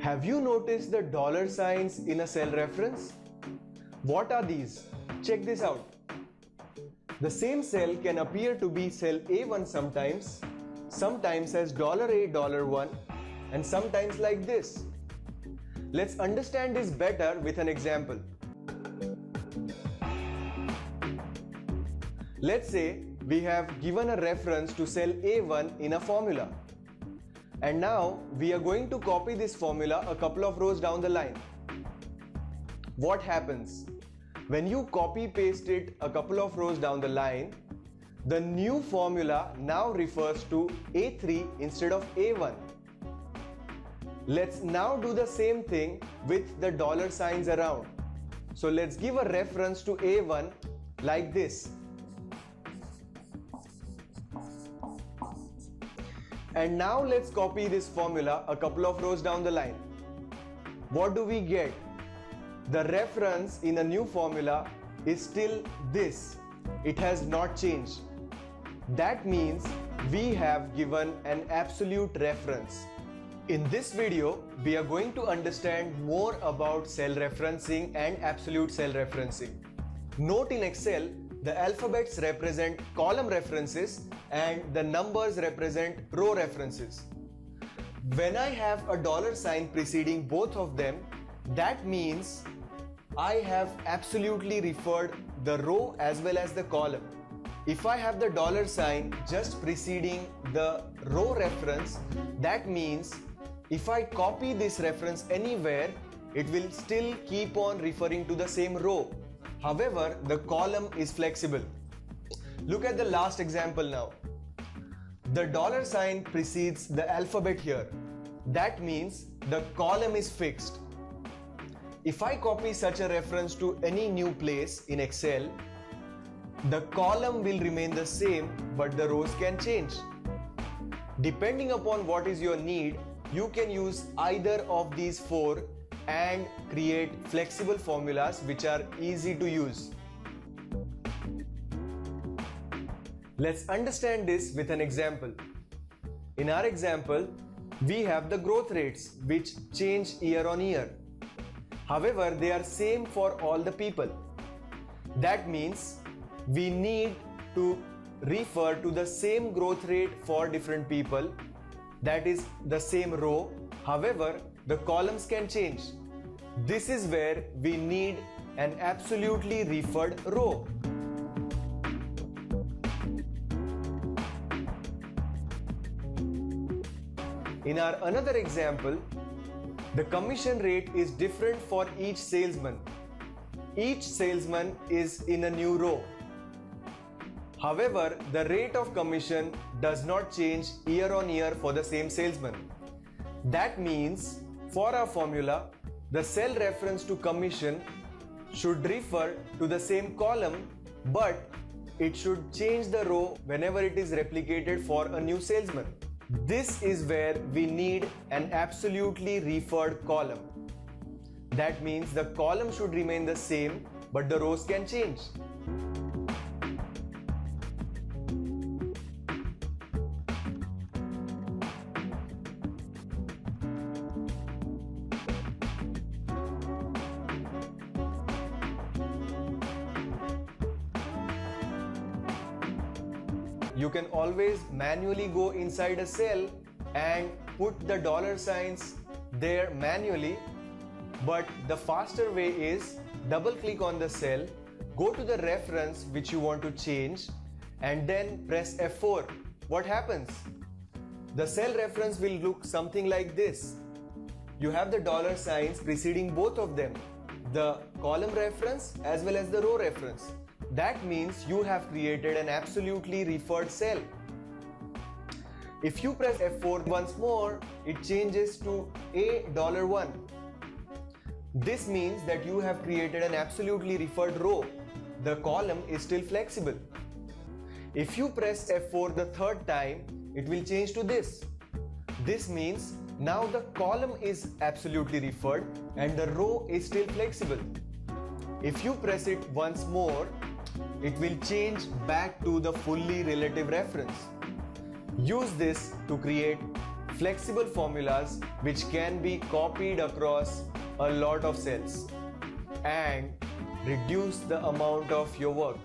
Have you noticed the dollar signs in a cell reference? What are these? Check this out. The same cell can appear to be cell A1 sometimes as $A $1, and sometimes like this. Let's understand this better with an example. Let's say we have given a reference to cell A1 in a formula. And now we are going to copy this formula a couple of rows down the line. What happens? When you copy paste it a couple of rows down the line, the new formula now refers to A3 instead of A1. Let's now do the same thing with the dollar signs around. So let's give a reference to A1 like this. And now let's copy this formula a couple of rows down the line. What do we get? The reference in a new formula is still this. It has not changed. That means we have given an absolute reference. In this video, we are going to understand more about cell referencing and absolute cell referencing. Note in Excel, the alphabets represent column references and the numbers represent row references. When I have a dollar sign preceding both of them, that means I have absolutely referred the row as well as the column. If I have the dollar sign just preceding the row reference, that means if I copy this reference anywhere, it will still keep on referring to the same row. However, the column is flexible. Look at the last example now. The dollar sign precedes the alphabet here. That means the column is fixed. If I copy such a reference to any new place in Excel, the column will remain the same, but the rows can change. Depending upon what is your need, you can use either of these four and create flexible formulas which are easy to use. Let's understand this with an example. In our example, we have the growth rates which change year on year. However, they are same for all the people. That means we need to refer to the same growth rate for different people. That is the same row. However, the columns can change. This is where we need an absolutely referred row. In our another example, the commission rate is different for each salesman. Each salesman is in a new row. However, the rate of commission does not change year on year for the same salesman. That means for our formula, the cell reference to commission should refer to the same column, but it should change the row whenever it is replicated for a new salesman. This is where we need an absolutely referred column. That means the column should remain the same, but the rows can change. You can always manually go inside a cell and put the dollar signs there manually, but the faster way is double click on the cell, go to the reference which you want to change and then press F4. What happens? The cell reference will look something like this. You have the dollar signs preceding both of them, the column reference as well as the row reference. That means you have created an absolutely referred cell. If you press F4 once more, it changes to $1. This means that you have created an absolutely referred row. The column is still flexible. If you press F4 the third time, it will change to this. This means now the column is absolutely referred and the row is still flexible. If you press it once more, it will change back to the fully relative reference. Use this to create flexible formulas which can be copied across a lot of cells and reduce the amount of your work.